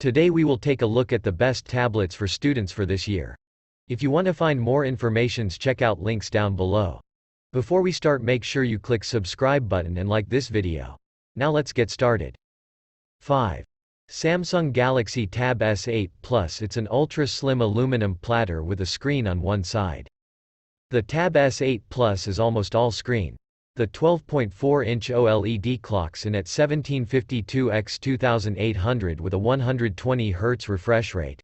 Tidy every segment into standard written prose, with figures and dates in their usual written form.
Today we will take a look at the best tablets for students for this year. If you want to find more information, check out links down below. Before we start, make sure you click subscribe button and like this video. Now let's get started. 5. Samsung Galaxy Tab S8 Plus. It's an ultra-slim aluminum platter with a screen on one side. The Tab S8 Plus is almost all screen. The 12.4-inch OLED clocks in at 1752 x 2800 with a 120 Hz refresh rate.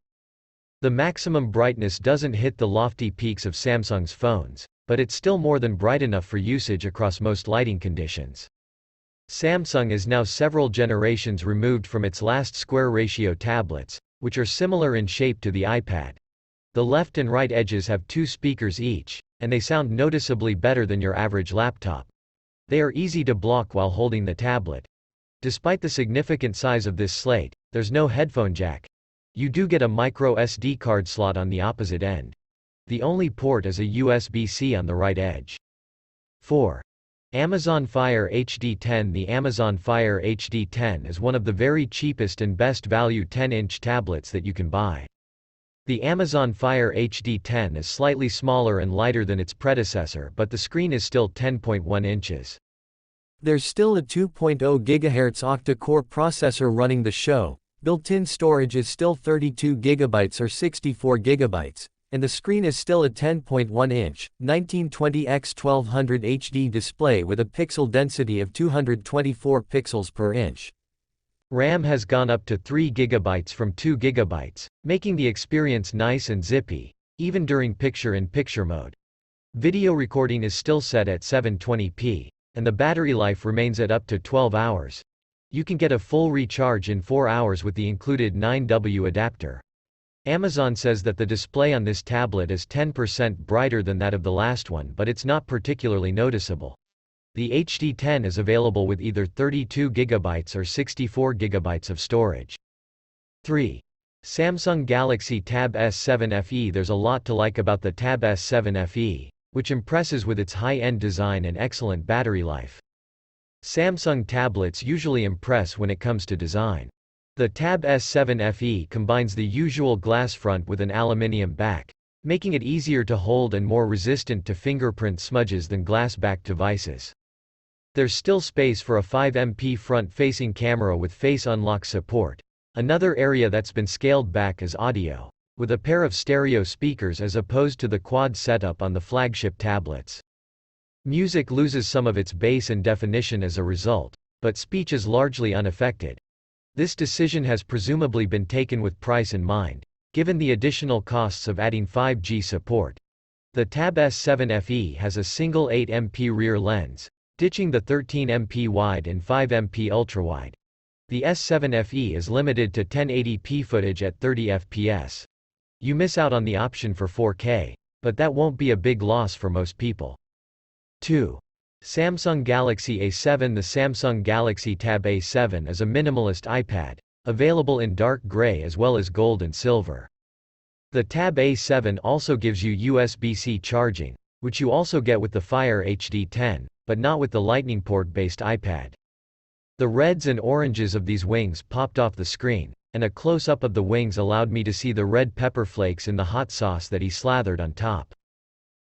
The maximum brightness doesn't hit the lofty peaks of Samsung's phones, but it's still more than bright enough for usage across most lighting conditions. Samsung is now several generations removed from its last square ratio tablets, which are similar in shape to the iPad. The left and right edges have two speakers each, and they sound noticeably better than your average laptop. They are easy to block while holding the tablet. Despite the significant size of this slate, there's no headphone jack. You do get a micro SD card slot on the opposite end. The only port is a USB-C on the right edge. 4. Amazon Fire HD 10. The Amazon Fire HD 10 is one of the very cheapest and best value 10-inch tablets that you can buy. The Amazon Fire HD 10 is slightly smaller and lighter than its predecessor, but the screen is still 10.1 inches. There's still a 2.0 GHz octa-core processor running the show, built-in storage is still 32 GB or 64 GB, and the screen is still a 10.1-inch, 1920x1200 HD display with a pixel density of 224 pixels per inch. RAM has gone up to 3 GB from 2 GB, making the experience nice and zippy, even during picture-in-picture mode. Video recording is still set at 720p, and the battery life remains at up to 12 hours. You can get a full recharge in 4 hours with the included 9W adapter. Amazon says that the display on this tablet is 10% brighter than that of the last one, but it's not particularly noticeable. The HD 10 is available with either 32 GB or 64 GB of storage. 3. Samsung Galaxy Tab S7 FE. There's a lot to like about the Tab S7 FE, which impresses with its high-end design and excellent battery life. Samsung tablets usually impress when it comes to design. The Tab S7 FE combines the usual glass front with an aluminium back, making it easier to hold and more resistant to fingerprint smudges than glass-backed devices. There's still space for a 5MP front-facing camera with face unlock support. Another area that's been scaled back is audio, with a pair of stereo speakers as opposed to the quad setup on the flagship tablets. Music loses some of its bass and definition as a result, but speech is largely unaffected. This decision has presumably been taken with price in mind, given the additional costs of adding 5G support. The Tab S7 FE has a single 8MP rear lens, ditching the 13MP wide and 5MP ultrawide. The S7 FE is limited to 1080p footage at 30 fps. You miss out on the option for 4K, but that won't be a big loss for most people. 2. Samsung Galaxy A7. The Samsung Galaxy Tab A7 is a minimalist iPad, available in dark gray as well as gold and silver. The Tab A7 also gives you USB-C charging, which you also get with the Fire HD 10, but not with the Lightning port-based iPad. The reds and oranges of these wings popped off the screen, and a close-up of the wings allowed me to see the red pepper flakes in the hot sauce that he slathered on top.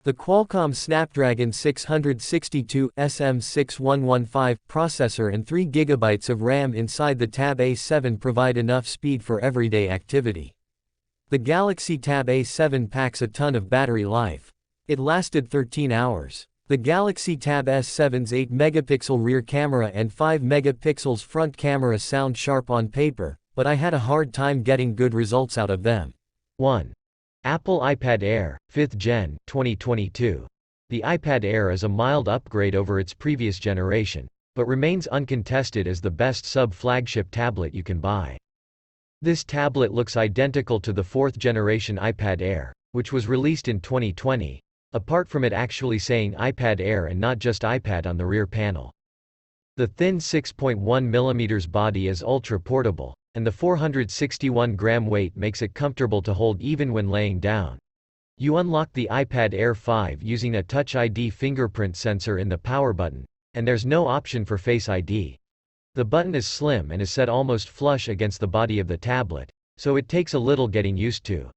The Qualcomm Snapdragon 662 SM6115 processor and 3 GB of RAM inside the Tab A7 provide enough speed for everyday activity. The Galaxy Tab A7 packs a ton of battery life. It lasted 13 hours. The Galaxy Tab S7's 8-megapixel rear camera and 5 megapixels front camera sound sharp on paper, but I had a hard time getting good results out of them. 1. Apple iPad Air, 5th Gen, 2022. The iPad Air is a mild upgrade over its previous generation, but remains uncontested as the best sub-flagship tablet you can buy. This tablet looks identical to the 4th generation iPad Air, which was released in 2020. Apart from it actually saying iPad Air and not just iPad on the rear panel. The thin 6.1mm body is ultra-portable, and the 461-gram weight makes it comfortable to hold even when laying down. You unlock the iPad Air 5 using a Touch ID fingerprint sensor in the power button, and there's no option for Face ID. The button is slim and is set almost flush against the body of the tablet, so it takes a little getting used to.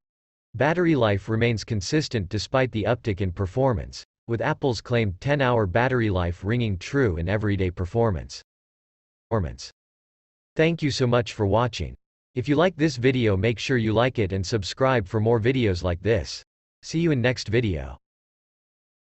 Battery life remains consistent despite the uptick in performance, with Apple's claimed 10-hour battery life ringing true in everyday performance. Thank you so much for watching. If you like this video, make sure you like it and subscribe for more videos like this. See you in next video.